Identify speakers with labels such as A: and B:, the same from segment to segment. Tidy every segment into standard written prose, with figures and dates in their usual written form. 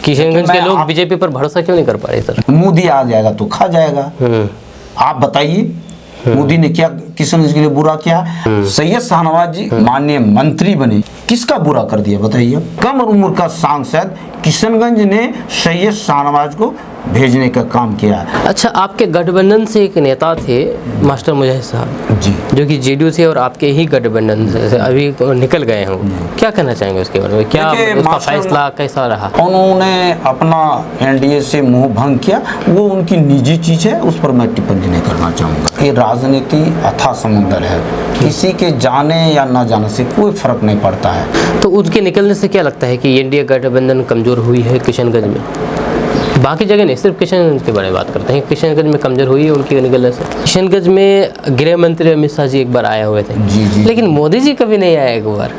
A: किशनगंज के लोग बीजेपी पर भरोसा क्यों नहीं कर पा रहे सर?
B: मोदी आ जाएगा तो खा जाएगा। आप बताइए मोदी ने क्या किशनगंज के लिए बुरा किया? सैयद शाहनवाज जी माननीय मंत्री बने, किसका बुरा कर दिया बताइए? कम उम्र का सांसद किशनगंज ने सैयद शाहनवाज को भेजने का काम किया।
A: अच्छा, आपके गठबंधन से एक नेता थे मास्टर मुजाहिद साहब
B: जी,
A: जो कि जेडीयू से और आपके ही गठबंधन से अभी निकल गए हैं, क्या कहना चाहेंगे उसके बारे में? क्या उसका फैसला कैसा रहा?
B: उन्होंने अपना एनडीए से मोह भंग किया, वो उनकी निजी चीज है, उस पर मैं टिप्पणी नहीं करना चाहूँगा। ये राजनीति अथाह समुंदर है, किसी के जाने या ना जाने से कोई फर्क नहीं पड़ता है।
A: तो उसके निकलने से क्या लगता है कि एनडीए गठबंधन कमजोर हुई है किशनगंज में? बाकी जगह नहीं, सिर्फ किशनगंज के बारे में बात करते हैं। किशनगंज में कमजोर हुई है उनकी निकलने से। किशनगंज में गृह मंत्री अमित शाह जी एक बार आए हुए थे,
B: जी।
A: लेकिन मोदी जी कभी नहीं आए एक बार।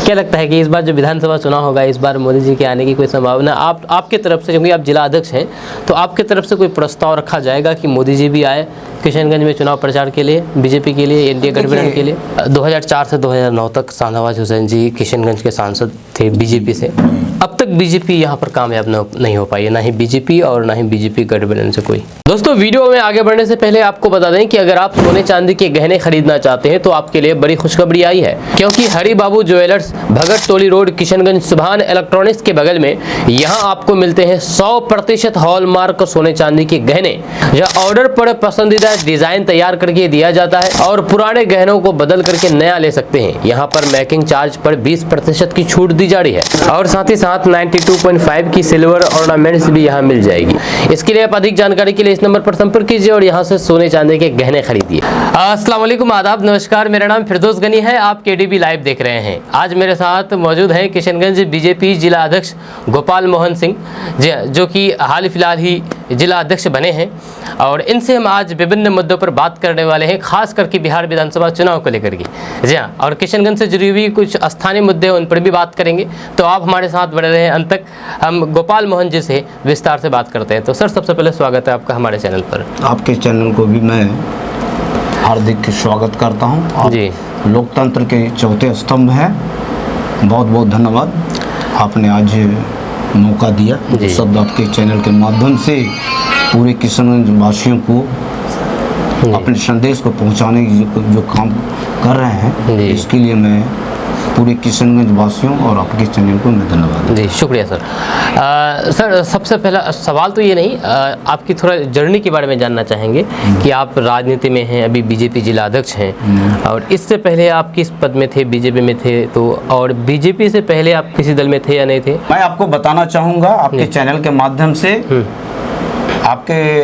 A: क्या लगता है कि इस बार जो विधानसभा चुनाव होगा, इस बार मोदी जी के आने की कोई संभावना आपके तरफ से, क्योंकि आप जिला अध्यक्ष हैं, तो आपके तरफ से कोई प्रस्ताव रखा जाएगा कि मोदी जी भी आए किशनगंज में चुनाव प्रचार के लिए, बीजेपी के लिए, एनडीए गठबंधन के लिए? 2004 से 2009 तक शाहनवाज हुसैन जी किशनगंज के सांसद थे बीजेपी से। अब तक बीजेपी यहाँ पर कामयाब नहीं हो पाई है, ना ही बीजेपी और ना ही बीजेपी गठबंधन से कोई। दोस्तों, वीडियो में आगे बढ़ने से पहले आपको बता दें कि अगर आप सोने चांदी के गहने खरीदना चाहते हैं तो आपके लिए बड़ी खुशखबरी आई है, क्योंकि हरि बाबू ज्वेलर्स भगत टोली रोड किशनगंज सुभान इलेक्ट्रॉनिक्स के बगल में यहाँ आपको मिलते हैं 100% हॉलमार्क सोने चांदी के गहने। यह ऑर्डर पर पसंदीदा डिजाइन तैयार करके दिया जाता है और पुराने गहनों को बदल करके नया ले सकते हैं। यहाँ पर मेकिंग चार्ज पर 20% की छूट दी जा रही है और साथ ही साथ 92.5 की सिल्वर ऑर्नामेंट्स भी यहाँ मिल जाएगी। इसके लिए आप अधिक जानकारी के लिए इस नंबर पर संपर्क कीजिए और यहाँ से सोने चांदी के गहने खरीदिए। अस्सलाम वालेकुम, आदाब, नमस्कार। मेरा नाम फिरदौस गनी है, आप केडीबी लाइव देख रहे हैं। आज मेरे साथ मौजूद हैं किशनगंज बीजेपी जिला अध्यक्ष गोपाल मोहन सिंह, जो कि हाल फिलहाल ही जिला अध्यक्ष बने हैं, और इनसे हम आज विभिन्न मुद्दों पर बात करने वाले हैं, खास करके बिहार विधानसभा चुनाव को लेकर के। जी हाँ, और किशनगंज से जुड़ी हुई कुछ स्थानीय मुद्दे उन पर भी बात करेंगे। तो आप हमारे साथ बने रहें अंत तक। हम गोपाल मोहन जी से विस्तार से बात करते हैं। तो सर, सबसे पहले स्वागत है आपका हमारे चैनल पर।
B: आपके चैनल को भी मैं हार्दिक स्वागत करता हूँ जी। लोकतंत्र के चौथे स्तंभ है, बहुत बहुत धन्यवाद, आपने आज मौका दिया शब्द आपके चैनल के माध्यम से पूरे किशनगंज वासियों को अपने संदेश को पहुंचाने की जो काम कर रहे हैं, इसके लिए मैं पूरे किशनगंज वासियों और आपके चैनल को मैं धन्यवाद
A: जी, शुक्रिया सर। सर, सबसे पहला सवाल तो ये नहीं, आपकी थोड़ा जर्नी के बारे में जानना चाहेंगे कि आप राजनीति में हैं, अभी बीजेपी जिला अध्यक्ष हैं, और इससे पहले आप किस पद में थे? बीजेपी में थे तो, और बीजेपी से पहले आप किसी दल में थे या नहीं थे?
B: मैं आपको बताना चाहूँगा आपके चैनल के माध्यम से, आपके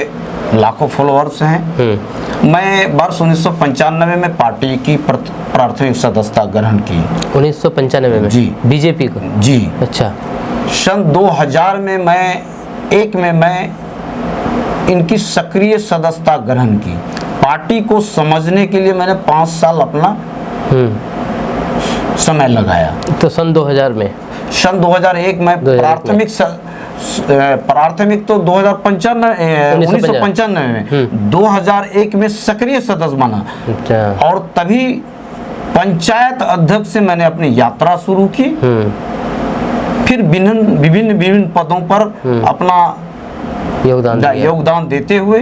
B: लाखों फॉलोअर्स हैं। मैं वर्ष 1995 में पार्टी की प्राथमिक सदस्यता ग्रहण की।
A: 1995 में?
B: जी।
A: बीजेपी को?
B: जी।
A: अच्छा।
B: सन 2000 में मैं इनकी सक्रिय सदस्यता ग्रहण की। पार्टी को समझने के लिए मैंने 5 साल अपना समय लगाया।
A: तो सन 2000 में?
B: सन 2001 में प्राथमिक तो 1995 में 2001 में सक्रिय सदस्य बना।
A: अच्छा।
B: और तभी पंचायत अध्यक्ष से मैंने अपनी यात्रा शुरू की। फिर विभिन्न पदों पर अपना योगदान देते हुए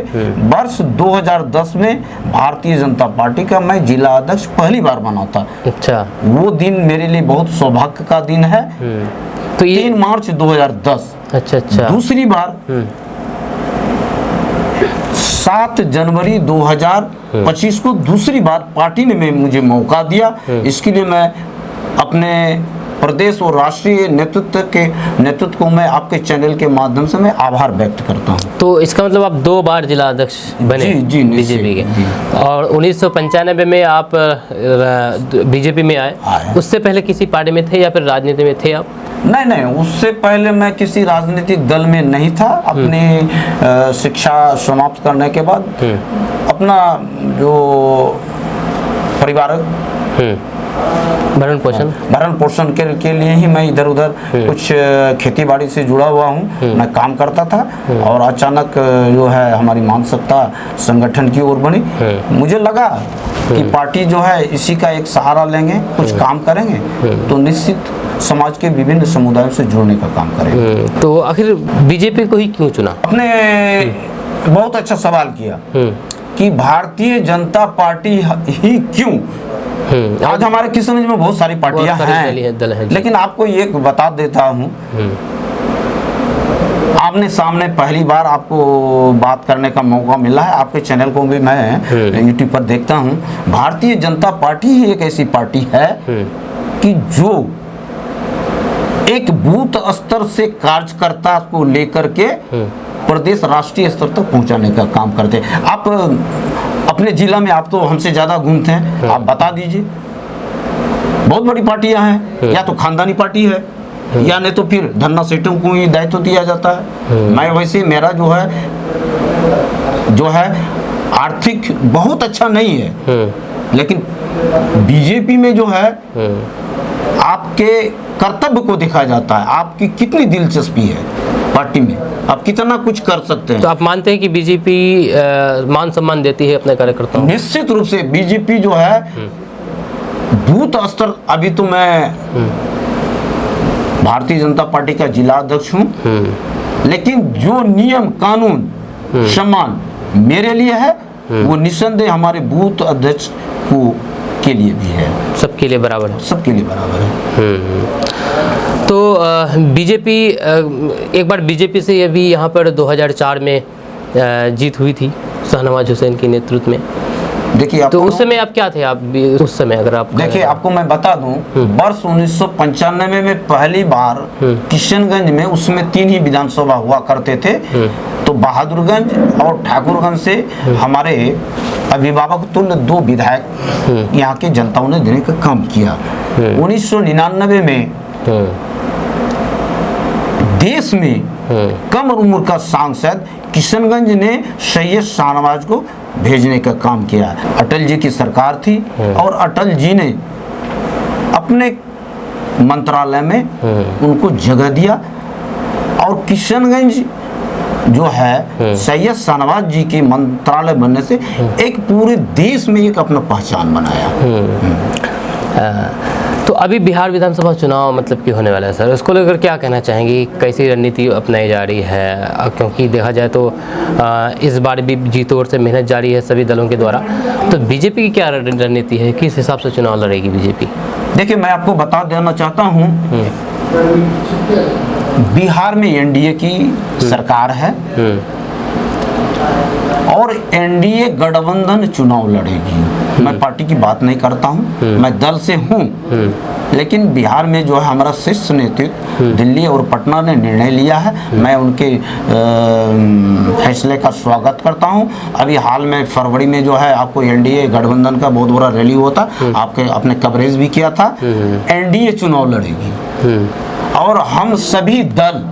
B: वर्ष 2010 में भारतीय जनता पार्टी का मैं जिला अध्यक्ष पहली बार बना था।
A: अच्छा।
B: वो दिन मेरे लिए बहुत सौभाग्य का दिन है। तो 3 मार्च 2010।
A: अच्छा।
B: दूसरी बार 7 जनवरी 2025 को दूसरी बार पार्टी ने मुझे मौका दिया। इसके लिए मैं अपने प्रदेश और राष्ट्रीय नेतृत्व को मैं आपके चैनल के माध्यम से मैं आभार व्यक्त करता हूं।
A: तो इसका मतलब आप 2 बार जिला अध्यक्ष बने?
B: जी,
A: बीजेपी के। और 1995 में आप बीजेपी में आए। उससे पहले किसी पार्टी में थे या फिर राजनीति में थे आप?
B: नहीं, उससे पहले मैं किसी राजनीतिक दल में नहीं था। अपनी शिक्षा समाप्त करने के बाद अपना जो परिवार
A: भरण
B: पोषण के लिए ही मैं इधर उधर कुछ खेती बाड़ी से जुड़ा हुआ हूँ, मैं काम करता था। और अचानक जो है हमारी मानसिकता संगठन की ओर बनी। मुझे लगा कि पार्टी जो है इसी का एक सहारा लेंगे, कुछ काम करेंगे तो निश्चित समाज के विभिन्न समुदायों से जुड़ने का काम करें।
A: तो आखिर बीजेपी को ही क्यों चुना?
B: आपने बहुत अच्छा सवाल किया कि भारतीय जनता पार्टी ही क्यों। आज हमारे किशनगंज में बहुत सारी पार्टियां हैं,
A: दल हैं,
B: लेकिन आपको ये बता देता हूँ, आमने सामने पहली बार आपको बात करने का मौका मिला है। आपके चैनल को भी मैं यूट्यूब पर देखता हूँ। भारतीय जनता पार्टी ही एक ऐसी पार्टी है कि जो एक बूथ स्तर से कार्यकर्ता को लेकर के प्रदेश राष्ट्रीय स्तर तक पहुंचाने का काम करते हैं। आप अपने जिला में, आप तो हमसे ज्यादा घूमते हैं, आप बता दीजिए बहुत बड़ी पार्टियां हैं, या तो खानदानी पार्टी है या नहीं तो फिर धन्ना सेठों को ही दायित्व दिया जाता है। मैं वैसे मेरा जो है आर्थिक बहुत अच्छा नहीं है, लेकिन बीजेपी में जो है आपके कर्तव्य को दिखाया जाता है, आपकी कितनी दिलचस्पी है पार्टी में, आप कितना कुछ कर सकते हैं।
A: तो आप मानते हैं कि बीजेपी मान सम्मान देती है अपने कार्यकर्ताओं?
B: निश्चित रूप से बीजेपी जो है बूथ स्तर, अभी तो मैं भारतीय जनता पार्टी का जिला अध्यक्ष हूँ, लेकिन जो नियम कानून सम्मान मेरे लिए है वो निस्संदेह हमारे बूथ अध्यक्ष को के लिए भी है।
A: सबके लिए बराबर है? सबके लिए
B: बराबर है।
A: तो बीजेपी, एक बार बीजेपी से ये भी यहाँ पर 2004 में जीत हुई थी शाहनवाज हुसैन के नेतृत्व में।
B: देखिए,
A: तो उस समय आप क्या थे? आप भी उस समय अगर आप
B: देखिए, आपको मैं बता दूं, वर्ष 1995 में पहली बार किशनगंज में, उसमें 3 ही विधानसभा हुआ करते थे, तो बहादुरगंज और ठाकुरगंज से हमारे अभिभावक तुल्य 2 विधायक यहाँ की जनताओं ने देने का काम किया। 1999 में देश में कम उम्र का सांसद किशनगंज ने सैयद शाहनवाज को भेजने का काम किया। अटल जी की सरकार थी और अटल जी ने अपने मंत्रालय में उनको जगह दिया, और किशनगंज जो है सैयद शाहनवाज जी के मंत्रालय बनने से एक पूरे देश में एक अपना पहचान बनाया।
A: तो अभी बिहार विधानसभा चुनाव मतलब कि होने वाला है सर, उसको लेकर क्या कहना चाहेंगे? कैसी रणनीति अपनाई जा रही है? क्योंकि देखा जाए तो इस बार भी जी तोड़ से मेहनत जारी है सभी दलों के द्वारा, तो बीजेपी की क्या रणनीति है? किस हिसाब से चुनाव लड़ेगी बीजेपी?
B: देखिए, मैं आपको बता देना चाहता हूँ, बिहार में एनडीए की सरकार है और एनडीए गठबंधन चुनाव लड़ेगी। मैं पार्टी की बात नहीं करता हूं, मैं दल से हूं, लेकिन बिहार में जो है हमारा शीर्ष नेतृत्व दिल्ली और पटना ने निर्णय लिया है, मैं उनके फैसले का स्वागत करता हूं। अभी हाल में फरवरी में जो है आपको एनडीए गठबंधन का बहुत बड़ा रैली हुआ था, आपके अपने कवरेज भी किया था। एनडीए चुनाव लड़ेगी और हम सभी दल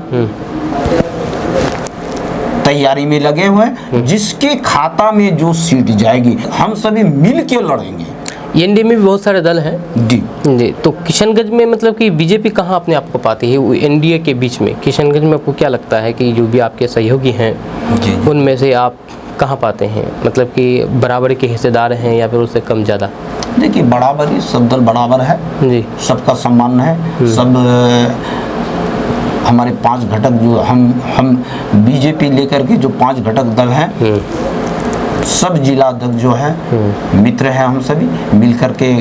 B: तैयारी में लगे हुए हैं। जिसके खाता में जो सीट जाएगी हम सभी मिल के लड़ेंगे।
A: एनडीए में भी बहुत सारे दल हैं जी। तो किशनगंज में मतलब कि बीजेपी कहाँ अपने आप को पाती है एनडीए के बीच में? किशनगंज में आपको क्या लगता है कि जो भी आपके सहयोगी हैं उनमें से आप कहाँ पाते हैं? मतलब कि बराबर के हिस्सेदार हैं या फिर उससे कम ज़्यादा?
B: देखिए, बराबरी, सब दल बराबर है जी, सबका सम्मान है। सब हमारे 5 घटक जो हम बीजेपी लेकर के जो 5 घटक दल हैं, सब जिला अध्यक्ष जो है मित्र हैं, हम सभी मिलकर के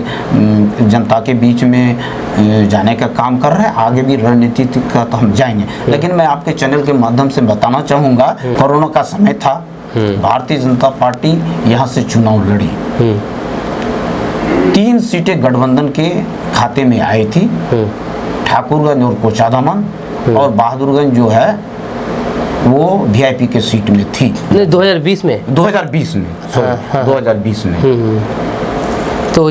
B: जनता के बीच में जाने का काम कर रहे हैं। आगे भी रणनीति का तो हम जाएंगे, लेकिन मैं आपके चैनल के माध्यम से बताना चाहूँगा, कोरोना का समय था, भारतीय जनता पार्टी यहाँ से चुनाव लड़ी, 3 सीटें गठबंधन के खाते में आई थी, ठाकुरगंज और कोचाधामन, और बहादुरगंज जो है वो वीआईपी के सीट में थी।
A: 2020 में
B: 2020 में 2020 में
A: तो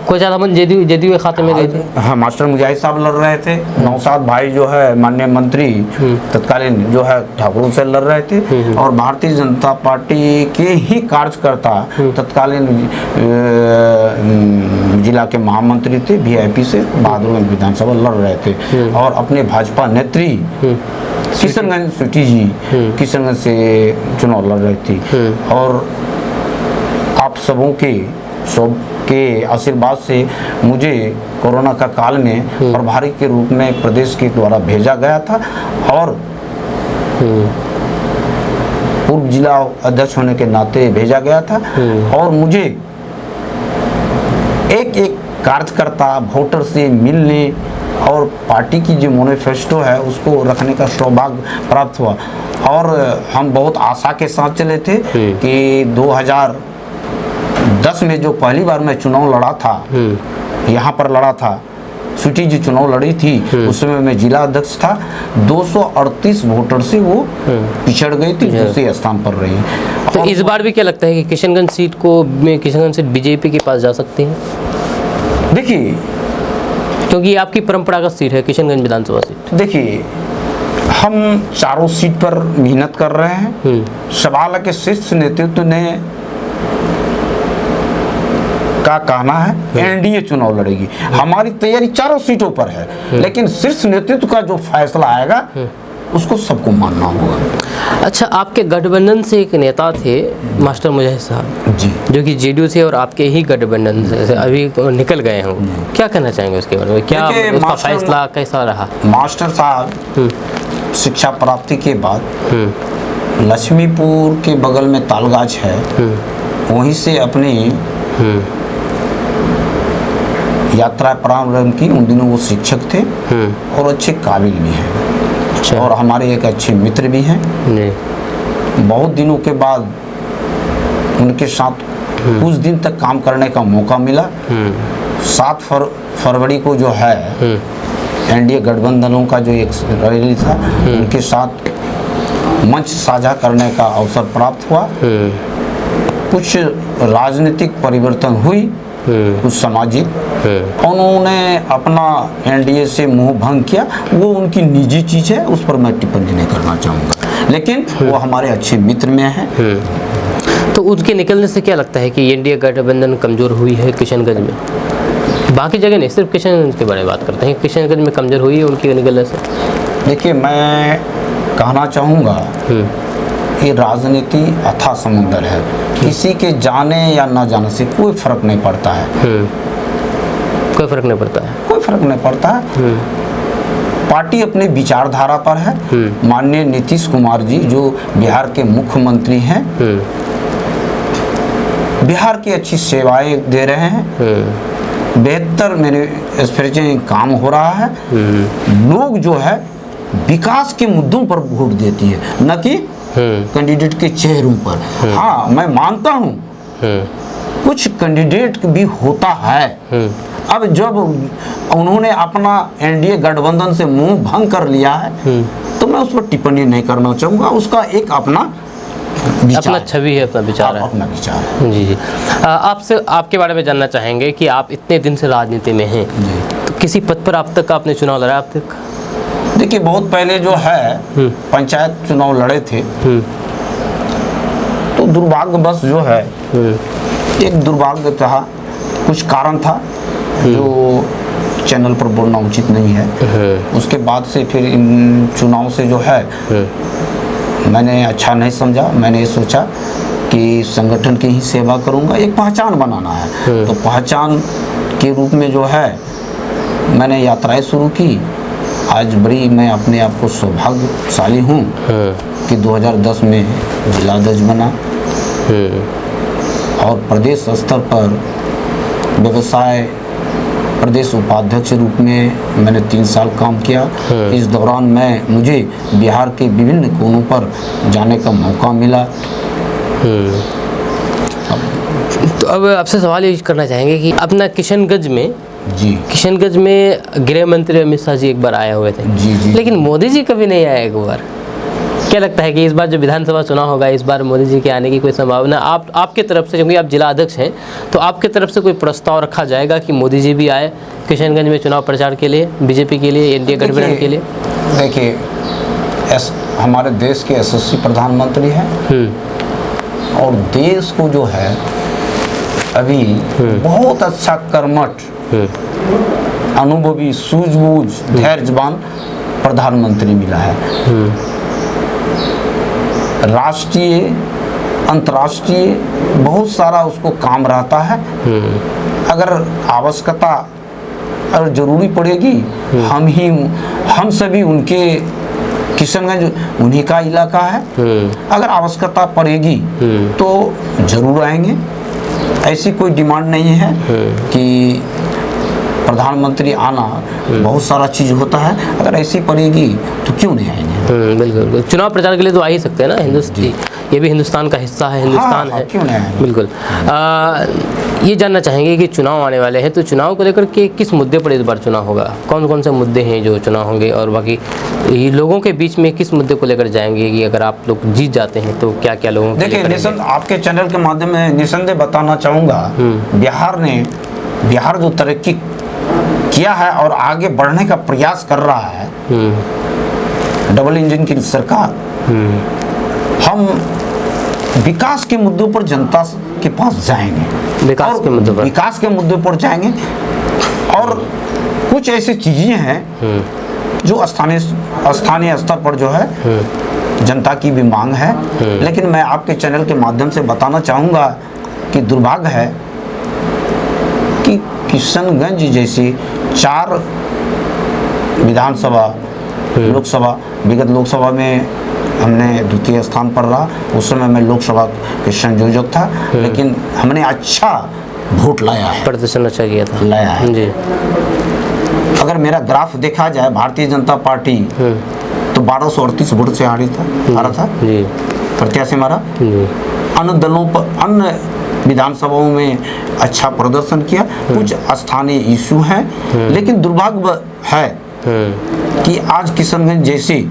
A: कोचाधामन जेडीयू के खाते में गई थी।
B: हाँ, मास्टर मुजाहिद साहब लड़ रहे थे, नौशाद भाई जो है माननीय मंत्री तत्कालीन जो है ठाकुर से लड़ रहे थे, और भारतीय जनता पार्टी के ही कार्यकर्ता तत्कालीन जिला के महामंत्री थे, वीआईपी से बहादुरगंज विधानसभा लड़ रहे थे, और अपने भाजपा नेत्री किशनगंज स्वीटी जी किशनगंज से चुनाव लड़ रही थी। और आप सबों के के आशीर्वाद से मुझे कोरोना का काल में प्रभारी के रूप में प्रदेश के द्वारा भेजा गया था और पूर्व जिला अध्यक्ष होने के नाते भेजा गया था और मुझे एक एक कार्यकर्ता वोटर से मिलने और पार्टी की जो मैनिफेस्टो है उसको रखने का सौभाग्य प्राप्त हुआ और हम बहुत आशा के साथ चले थे कि 2010 में जो पहली बार मैं चुनाव लड़ा था, यहाँ पर लड़ा था, स्वीटी जी चुनाव लड़ी थी, उस समय मैं जिला अध्यक्ष था, 238 वोटर से वो पिछड़ गई थी, दूसरे स्थान पर रही।
A: तो इस बार भी क्या लगता है कि किशनगंज सीट बीजेपी के पास जा सकती है?
B: देखिए,
A: क्योंकि ये आपकी परंपरागत सीट है किशनगंज विधानसभा सीट।
B: देखिए, हम चारों सीट पर मेहनत कर रहे हैं। सवाल है कि शीर्ष नेतृत्व ने का कहना है एनडीए चुनाव लड़ेगी। हमारी तैयारी चारों सीटों पर है, लेकिन शीर्ष नेतृत्व का जो फैसला आएगा उसको सबको मानना होगा।
A: अच्छा, आपके गठबंधन से एक नेता थे मास्टर मुजाहिद साहब
B: जी,
A: जो कि जेडीयू से और आपके ही गठबंधन से अभी निकल गए हैं, क्या कहना चाहेंगे उसके बारे में? क्या उसका फैसला कैसा रहा?
B: मास्टर साहब शिक्षा प्राप्ति के बाद लक्ष्मीपुर के बगल में तालगाछ है, वहीं से अपनी यात्रा प्रारंभ की। उन दिनों वो शिक्षक थे और अच्छे काबिल भी हैं। अच्छा। और हमारे एक अच्छे मित्र भी हैं। बहुत दिनों के बाद उनके साथ कुछ दिन तक काम करने का मौका मिला। 7 फरवरी को जो है एनडीए गठबंधनों का जो एक रैली था, उनके साथ मंच साझा करने का अवसर प्राप्त हुआ। कुछ राजनीतिक परिवर्तन हुई, कुछ सामाजिक, उन्होंने अपना एनडीए से मुंह भंग किया। वो उनकी निजी चीज है, उस पर मैं टिप्पणी नहीं करना चाहूँगा, लेकिन वो हमारे अच्छे मित्र में हैं।
A: तो उनके निकलने से क्या लगता है कि एनडीए गठबंधन कमजोर हुई है किशनगंज में? बाकी जगह नहीं, सिर्फ किशनगंज के बारे में बात करते हैं। किशनगंज में कमजोर हुई है उनके निकलने से?
B: देखिए, मैं कहना चाहूँगा ये राजनीति अथाह समुद्र है, किसी के जाने या ना जाने से कोई फर्क नहीं पड़ता है।
A: कोई फर्क नहीं पड़ता है?
B: कोई फर्क नहीं पड़ता है। पार्टी अपनी विचारधारा पर है। माननीय नीतीश कुमार जी जो बिहार के मुख्यमंत्री हैं, बिहार की अच्छी सेवाएं दे रहे हैं, बेहतर मैन्युफैक्चरिंग काम हो रहा है। लोग जो है विकास के मुद्दों पर वोट देती है, न कि कैंडिडेट के चेहरों पर। हाँ, मैं मानता हूँ कुछ कैंडिडेट भी होता है। अब जब उन्होंने अपना एनडीए गठबंधन से मुंह भंग कर लिया है, तो मैं उस पर टिप्पणी नहीं करना चाहूँगा। उसका एक अपना
A: छवि है, अपना विचार है,
B: अपना विचार है।
A: जी जी। आपसे आपके बारे में जानना चाहेंगे कि आप इतने दिन से राजनीति में हैं, तो किसी पद पर आप तक आपने चुनाव लड़ा अब तक?
B: देखिए, बहुत पहले जो है पंचायत चुनाव लड़े थे, तो दुर्भाग्यवश जो है एक दुर्भाग्य था, कुछ कारण था जो चैनल पर बोलना उचित नहीं है। उसके बाद से फिर इन चुनाव से जो है मैंने अच्छा नहीं समझा। मैंने ये सोचा कि संगठन की ही सेवा करूंगा, एक पहचान बनाना है। तो पहचान के रूप में जो है मैंने यात्राएं शुरू की। आज बड़ी मैं अपने आप को सौभाग्यशाली हूँ कि 2010 में जिलाध्यक्ष बना और प्रदेश स्तर पर व्यवसाय प्रदेश उपाध्यक्ष रूप में मैंने 3 साल काम किया। इस दौरान मुझे बिहार के विभिन्न कोनों पर जाने का मौका मिला।
A: तो अब आपसे सवाल ये करना चाहेंगे कि अपना किशनगंज में गृह मंत्री अमित शाह जी एक बार आए हुए थे,
B: जी।
A: लेकिन मोदी जी कभी नहीं आए एक बार। क्या लगता है कि इस बार जो विधानसभा चुनाव होगा, इस बार मोदी जी के आने की कोई संभावना आपके तरफ से, क्योंकि आप जिला अध्यक्ष हैं, तो आपके तरफ से कोई प्रस्ताव रखा जाएगा कि मोदी जी भी आए किशनगंज में चुनाव प्रचार के लिए, बीजेपी के लिए, एनडीए गठबंधन के लिए?
B: देखिए, हमारे देश के यशस्वी प्रधानमंत्री हैं और देश को जो है अभी बहुत अच्छा कर्मठ, अनुभवी, सूझबूझ, धैर्यवान प्रधानमंत्री मिला है। राष्ट्रीय, अंतर्राष्ट्रीय बहुत सारा उसको काम रहता है। अगर आवश्यकता और ज़रूरी पड़ेगी, हम सभी उनके, किशनगंज उन्हीं का इलाका है, अगर आवश्यकता पड़ेगी तो ज़रूर आएंगे। ऐसी कोई डिमांड नहीं है कि प्रधानमंत्री आना, बहुत सारा चीज़ होता है, अगर ऐसी पड़ेगी तो क्यों नहीं आएंगे।
A: बिल्कुल, चुनाव प्रचार के लिए तो आ ही सकते हैं ना, हिंदुस्तान, ये भी हिंदुस्तान का हिस्सा है, हिंदुस्तान है,
B: क्यों नहीं आएंगे।
A: बिल्कुल। ये जानना चाहेंगे कि चुनाव आने वाले हैं, तो चुनाव को लेकर के किस मुद्दे पर इस बार चुनाव होगा, कौन कौन से मुद्दे हैं जो चुनाव होंगे, और बाकी ये लोगों के बीच में किस मुद्दे को लेकर जाएंगे कि अगर आप लोग जीत जाते हैं तो क्या क्या लोगों के लिए करेंगे?
B: देखिए, आपके चैनल के माध्यम में निसंदेह बताना चाहूँगा, बिहार जो तरक्की किया है और आगे बढ़ने का प्रयास कर रहा है, डबल इंजन की सरकार, हम विकास के मुद्दों पर जनता के पास जाएंगे,
A: विकास के मुद्दों पर
B: जाएंगे, और कुछ ऐसी चीजें हैं जो स्थानीय स्तर पर जो है जनता की भी मांग है, लेकिन मैं आपके चैनल के माध्यम से बताना चाहूँगा कि दुर्भाग्य है कि किशनगंज जैसी 4 विधानसभा, लोकसभा, विगत लोकसभा में हमने द्वितीय स्थान पर रहा, उस समय मैं लोकसभा के संयोजक था, लेकिन हमने अच्छा वोट लाया है,
A: प्रदर्शन अच्छा किया था,
B: लाया है
A: जी।
B: अगर मेरा ग्राफ देखा जाए, भारतीय जनता पार्टी तो 1238 वोट से हारा था
A: जी,
B: प्रत्याशी हमारा। अन्य दलों पर, अन्य विधानसभाओं में अच्छा प्रदर्शन किया, कुछ स्थानीय इशू हैं, लेकिन दुर्भाग्य है कि आज किशनगंज जैसे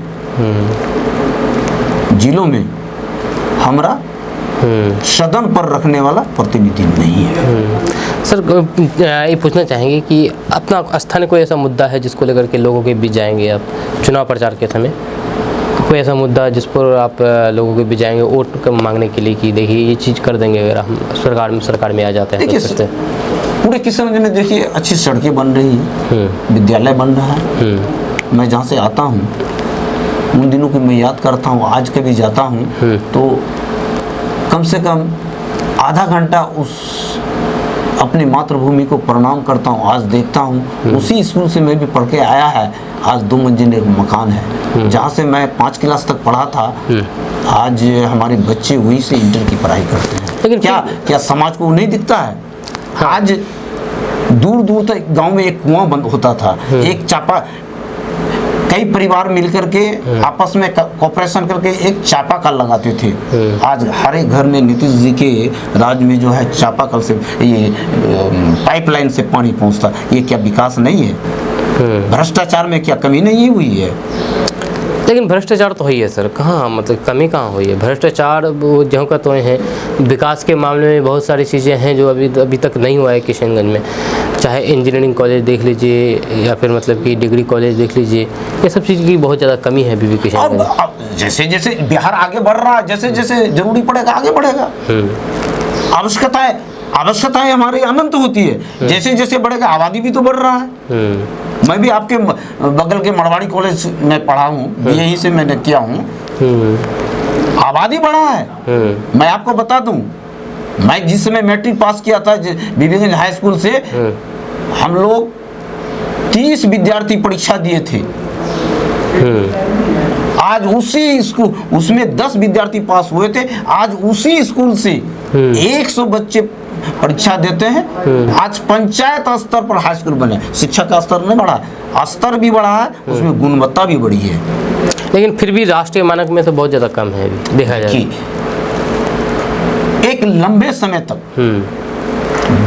B: जिलों में हमारा सदन पर रखने वाला प्रतिनिधि नहीं है।
A: सर, ये पूछना चाहेंगे कि अपना स्थानीय कोई ऐसा मुद्दा है जिसको लेकर के लोगों के बीच जाएंगे आप चुनाव प्रचार के समय, कोई ऐसा मुद्दा जिस पर आप लोगों के बीच जाएंगे वोट मांगने के लिए कि देखिए ये चीज़ कर देंगे अगर हम सरकार में आ जाते हैं?
B: देखिए, पूरे किशनगंज में देखिए अच्छी सड़कें बन रही हैं, विद्यालय बन रहा है। मैं जहाँ से आता हूँ उन दिनों की मैं याद करता हूँ, आज कभी जाता हूँ तो कम से कम आधा घंटा उस अपनी मातृभूमि को प्रणाम करता हूँ। आज देखता हूँ उसी स्कूल से मैं भी पढ़ के आया है, आज 2 मंजिल एक मकान है, जहाँ से मैं 5 क्लास तक पढ़ा था, आज हमारे बच्चे वहीं से इंटर की पढ़ाई करते हैं। लेकिन क्या समाज को नहीं दिखता है? आज दूर दूर तक गांव में एक कुआं बंद होता था, एक चापा, कई परिवार मिलकर के आपस में कोऑपरेशन करके एक चापाकल लगाते थे। आज हर एक घर में नीतीश जी के राज में जो है चापाकल से, ये पाइपलाइन से पानी पहुंचता। ये क्या विकास नहीं है? भ्रष्टाचार में क्या कमी नहीं हुई है?
A: लेकिन भ्रष्टाचार तो ही है सर, कहाँ मतलब कमी कहाँ हुई है? भ्रष्टाचार वो जहाँ का तो हैं, विकास के मामले में बहुत सारी चीज़ें हैं जो अभी तक नहीं हुआ है किशनगंज में, चाहे इंजीनियरिंग कॉलेज देख लीजिए या फिर मतलब कि डिग्री कॉलेज देख लीजिए, ये सब चीज़ की बहुत ज़्यादा कमी है अभी भी किशनगंज में।
B: जैसे जैसे बिहार आगे बढ़ रहा है, जैसे जैसे जरूरी पड़ेगा आगे बढ़ेगा। आवश्यकताएं हमारी अनंत होती है, जैसे जैसे बढ़ेगा आबादी भी तो बढ़ रहा है। मैं भी आपके बगल के मरवाड़ी कॉलेज में पढ़ा हूँ, यहीं से मैंने किया हूँ, आबादी बढ़ा है। मैं आपको बता दूं, मैं जिस समय मैट्रिक पास किया था बीबीगंज हाई स्कूल से, हम लोग 30 विद्यार्थी परीक्षा दिए थे। आज उसी स्कूल, उसमें 10 विद्यार्थी पास हुए थे, आज उसी स्कूल से 100 बच्चे परीक्षा देते हैं। आज पंचायत स्तर पर हाई स्कूल बने, शिक्षा का स्तर नहीं बढ़ा, स्तर भी बढ़ा है, उसमें गुणवत्ता भी बढ़ी है।
A: लेकिन फिर भी राष्ट्रीय मानक में तो बहुत ज़्यादा कम है देखा जाए।
B: एक लंबे समय तक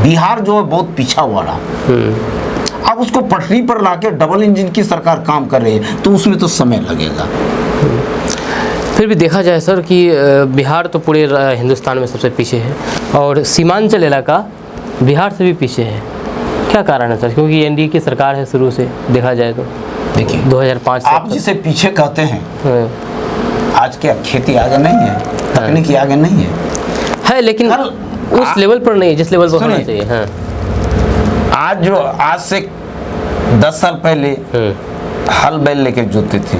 B: बिहार जो है बहुत पीछा हुआ रहा। अब उसको पटरी पर लाके डबल इंजन की सरकार काम कर रही है, तो उसमें तो समय लगेगा।
A: फिर भी देखा जाए सर कि बिहार तो पूरे हिंदुस्तान में सबसे पीछे है और सीमांचल इलाका बिहार से भी पीछे है। क्या कारण है सर? क्योंकि एनडीए की सरकार है शुरू से, देखा जाए तो
B: देखिए
A: 2005 से
B: आप जिसे पीछे कहते हैं, आज क्या खेती आगे नहीं है, तकनीकी आगे नहीं है,
A: लेकिन उस लेवल पर नहीं जिस लेवल पर होना चाहिए।
B: आज से 10 साल पहले हल बैल लेके जोतते थे।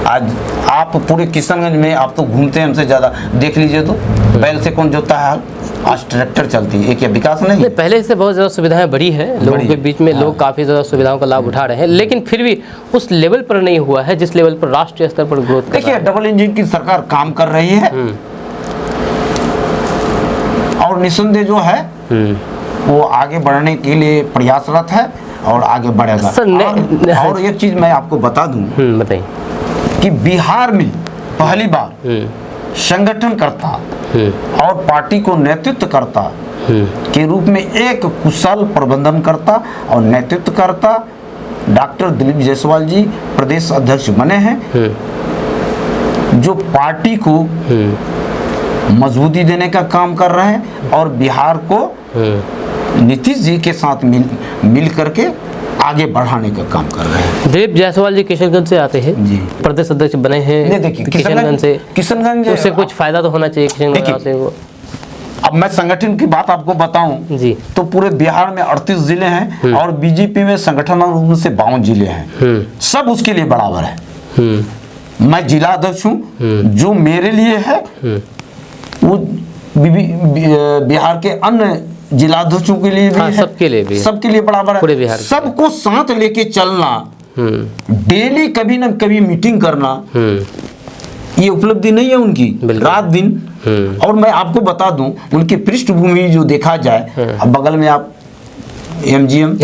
B: आज आप पूरे किशनगंज में आप तो घूमते हैं हमसे ज़्यादा, देख लीजिए तो बैल से कौन जोतता है हल? आज ट्रैक्टर चलती है, एक ये विकास नहीं?
A: नहीं, पहले से बहुत ज़्यादा सुविधाएं बढ़ी है लोगों के बीच में, लोग काफ़ी ज़्यादा सुविधाओं का लाभ उठा रहे हैं, लेकिन फिर भी उस लेवल पर नहीं हुआ है जिस लेवल पर राष्ट्रीय स्तर पर ग्रोथ।
B: देखिए, डबल इंजन की सरकार काम कर रही है और निस्संदेह जो है वो आगे बढ़ने के लिए प्रयासरत है और आगे बढ़ेगा। और एक चीज मैं आपको बता दूं,
A: बताइए
B: कि बिहार में पहली बार संगठन करता और पार्टी को नेतृत्व करता के रूप में एक कुशल प्रबंधन करता और नेतृत्व करता डॉक्टर दिलीप जायसवाल जी प्रदेश अध्यक्ष बने हैं, जो पार्टी को मजबूती देने का काम कर रहे हैं और बिहार को नीतीश जी के साथ मिल करके आगे बढ़ाने का काम कर रहे हैं।
A: दिलीप जायसवाल जी किशनगंज से आते हैं
B: जी,
A: प्रदेश अध्यक्ष बने हैं।
B: नहीं, देखिए
A: किशनगंज उससे कुछ फायदा तो होना चाहिए किशनगंज से वो।
B: अब मैं संगठन की बात आपको बताऊं
A: जी,
B: तो पूरे बिहार में 38 जिले हैं और बीजेपी में संगठन रूप से 52 जिले हैं, सब उसके लिए बराबर है। मैं जिला अध्यक्ष हूँ, जो मेरे लिए है वो बिहार के अन्य जिलाध्यक्षों के लिए भी है,
A: सबके लिए भी,
B: सबके लिए बराबर है।
A: पूरे बिहार
B: सबको साथ लेके चलना, डेली कभी न कभी मीटिंग करना, ये उपलब्धि नहीं है उनकी रात दिन। और मैं आपको बता दूं, उनकी पृष्ठभूमि जो देखा जाए, अब बगल में आप MGM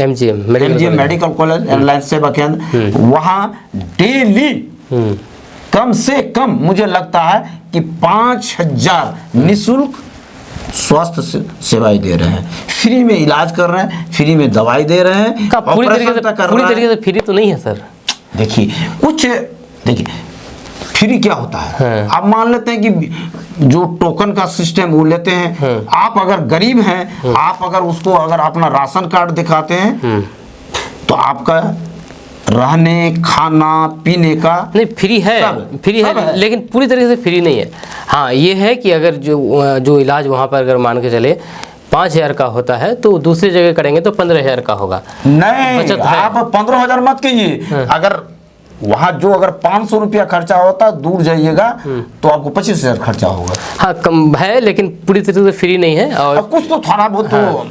B: medical college and life सेवा केंद्र, वहाँ डेली कम से कम मुझे लगता है कि 5000 निःशुल्क स्वास्थ्य सेवाएं दे रहे हैं, फ्री में इलाज कर रहे हैं, फ्री में दवाई दे रहे हैं।
A: पूरी तरीके से फ्री तो नहीं है सर।
B: देखिए फ्री क्या होता है, आप मान लेते हैं कि जो टोकन का सिस्टम वो लेते हैं, आप अगर गरीब हैं, आप अगर उसको अगर अपना राशन कार्ड दिखाते हैं तो आपका रहने खाना पीने का
A: नहीं फ्री है, है, लेकिन पूरी तरीके से फ्री नहीं है। हाँ, ये है कि अगर जो इलाज वहाँ पर अगर मान के चले 5000 का होता है तो दूसरी जगह करेंगे तो 15000 का होगा।
B: नहीं, आप 15000 मत कीजिए, अगर वहाँ जो अगर 500 रुपया खर्चा होता दूर जाइएगा तो आपको 25000 खर्चा होगा।
A: हाँ, कम है लेकिन पूरी तरीके से फ्री नहीं है। और
B: कुछ तो थोड़ा बहुत तो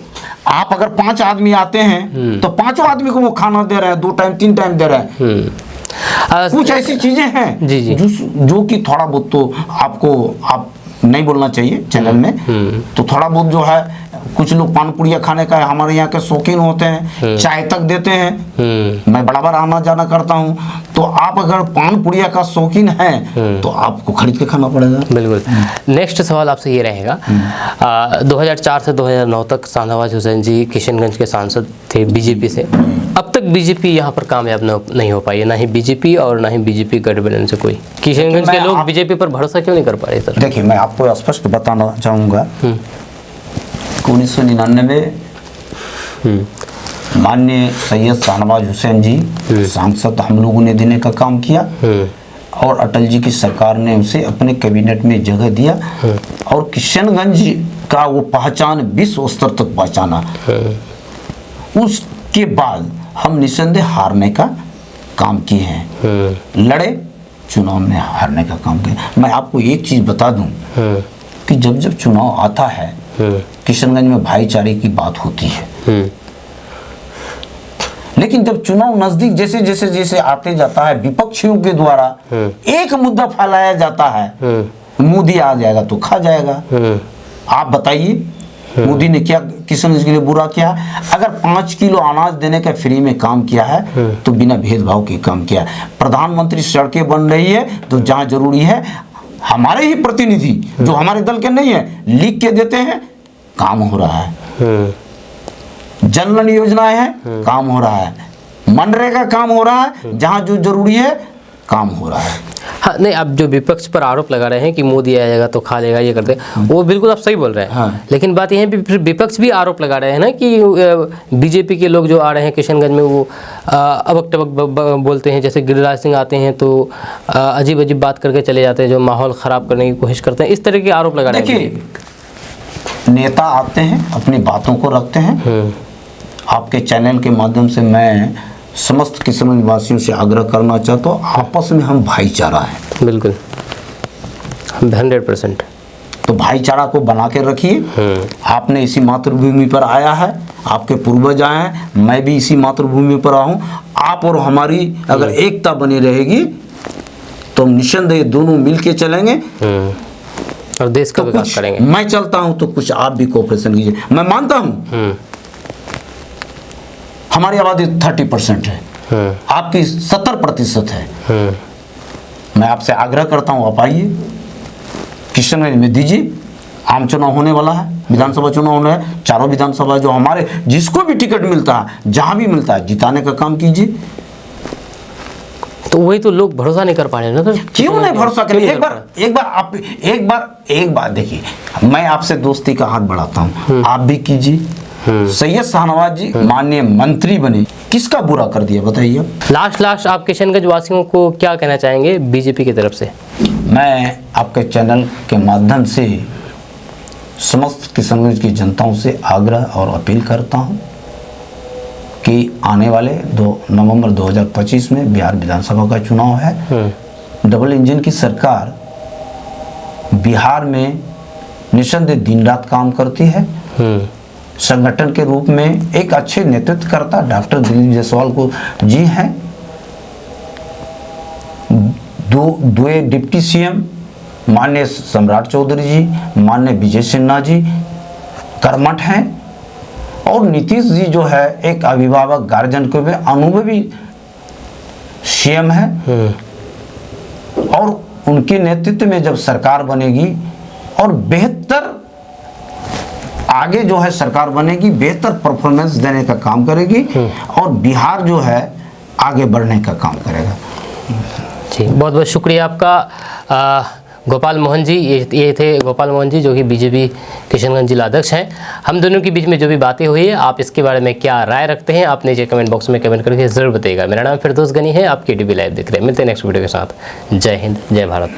B: आप अगर 5 आदमी आते हैं तो 5 आदमी को वो खाना दे रहे हैं, 2 टाइम 3 टाइम दे रहे हैं। कुछ ऐसी चीजें हैं
A: जी
B: जो कि थोड़ा बहुत तो आपको आप नहीं बोलना चाहिए चैनल में, तो थोड़ा बहुत जो है कुछ लोग पान पुड़िया खाने का हमारे यहाँ के शौकीन होते हैं, चाय तक देते हैं, मैं बराबर आना जाना करता हूँ, तो आप अगर पान पुड़िया का शौकीन हैं तो आपको खरीद के खाना पड़ेगा।
A: बिल्कुल। नेक्स्ट सवाल आपसे ये रहेगा, 2004 से 2009 तक शाहनवाज हुसैन जी किशनगंज के सांसद थे बीजेपी से, अब तक बीजेपी यहाँ पर कामयाब नहीं हो पाई है, ना ही बीजेपी और ना ही बीजेपी गठबंधन से कोई। किशनगंज के लोग बीजेपी पर भरोसा क्यों नहीं कर पा रहे सर?
B: देखिए, मैं आपको स्पष्ट बताना चाहूँगा, 1999 माननीय सैयद शाहनवाज हुसैन जी सांसद हम लोगों ने देने का काम किया और अटल जी की सरकार ने उसे अपने कैबिनेट में जगह दिया और किशनगंज का वो पहचान विश्व स्तर तक पहुंचाना। उसके बाद हम निस्संदेह हारने का काम किए हैं, लड़े, चुनाव में हारने का काम किया। मैं आपको एक चीज बता दूं कि जब जब चुनाव आता है किशनगंज में भाईचारे की बात होती है, लेकिन जब चुनाव नजदीक जैसे जैसे जैसे आते जाता है, विपक्षियों के द्वारा एक मुद्दा फैलाया जाता है, मोदी आ जाएगा तो खा जाएगा। आप बताइए मोदी ने क्या किशनगंज के लिए बुरा किया? अगर 5 किलो अनाज देने का फ्री में काम किया है तो बिना भेदभाव के काम किया। प्रधानमंत्री सड़कें बन रही है तो जहाँ जरूरी है हमारे ही प्रतिनिधि जो हमारे दल के नहीं है लिख के देते हैं, काम हो रहा है। जनधन योजनाएं हैं, काम हो रहा है। मनरेगा काम हो रहा है, जहां जो जरूरी है काम हो रहा है।
A: हाँ, नहीं, अब जो विपक्ष पर आरोप लगा रहे हैं कि मोदी आ जाएगा तो खा लेगा, ये करते हैं, वो बिल्कुल आप सही बोल रहे हैं।
B: हाँ।
A: लेकिन बात यह है फिर विपक्ष भी आरोप लगा रहे हैं ना कि बीजेपी के लोग जो आ रहे हैं किशनगंज में वो अबक टबक बोलते हैं, जैसे गिरिराज सिंह आते हैं तो अजीब अजीब बात करके चले जाते हैं, जो माहौल ख़राब करने की कोशिश करते हैं, इस तरह के आरोप लगा रहे हैं।
B: देखिए, नेता आते हैं अपनी बातों को रखते हैं। आपके चैनल के माध्यम से मैं समस्त किशनगंज वासियों से आग्रह करना चाहता हूँ, आपस में हम भाईचारा है।
A: बिल्कुल 100%।
B: तो भाईचारा को बना के रखिए। आपने इसी मातृभूमि पर आया है, आपके पूर्वज आए हैं, मैं भी इसी मातृभूमि पर आया हूँ। आप और हमारी अगर एकता बनी रहेगी तो निस्संदेह दोनों मिलके चलेंगे
A: और देश का विकास करेंगे।
B: मैं चलता हूं तो कुछ आप भी कोऑपरेशन कीजिए। मैं मानता हूं हमारी आबादी 30% है, आपकी 70% है। मैं आपसे आग्रह करता हूं, आप आइए, किशनगंज में दीजिए। आम चुनाव होने वाला है, विधानसभा चुनाव होने है, चारों विधानसभा जो हमारे जिसको भी टिकट मिलता है, जहां भी मिलता है, जिताने का काम कीजिए।
A: तो वही तो लोग भरोसा नहीं कर पा रहे हैं ना। तो
B: क्यों नहीं भरोसा करेंगे? एक बार देखिए, मैं आपसे दोस्ती का हाथ बढ़ाता हूँ, आप भी कीजिए। सैयद शाहनवाज जी माननीय मंत्री बने, किसका बुरा कर दिया बताइए?
A: लास्ट आप किशनगंज वासियों को क्या कहना चाहेंगे बीजेपी की तरफ से?
B: मैं आपके चैनल के माध्यम से समस्त किशनगंज की जनताओं से आग्रह और अपील करता हूँ कि आने वाले 2 नवंबर 2025 में बिहार विधानसभा का चुनाव है। डबल इंजन की सरकार बिहार में निस्संदेह दिन रात काम करती है। संगठन के रूप में एक अच्छे नेतृत्वकर्ता डॉक्टर दिलीप जायसवाल को जी हैं। दो डिप्टी सीएम माननीय सम्राट चौधरी जी, माननीय विजय सिन्हा जी कर्मठ हैं, और नीतीश जी जो है एक अभिभावक गार्जियन के में अनुभवी सीएम है। और उनके नेतृत्व में जब सरकार बनेगी और बेहतर आगे जो है सरकार बनेगी, बेहतर परफॉर्मेंस देने का काम करेगी और बिहार जो है आगे बढ़ने का काम करेगा।
A: जी, बहुत बहुत शुक्रिया आपका गोपाल मोहन जी। ये थे गोपाल मोहन जी जो कि बीजेपी किशनगंज जिला अध्यक्ष हैं। हम दोनों के बीच में जो भी बातें हुई है, आप इसके बारे में क्या राय रखते हैं आप नीचे कमेंट बॉक्स में कमेंट करके ज़रूर बताइएगा। मेरा नाम फिरदौस गनी है, आप KTV लाइव देख रहे हैं। मिलते हैं नेक्स्ट वीडियो के साथ। जय हिंद, जय भारत।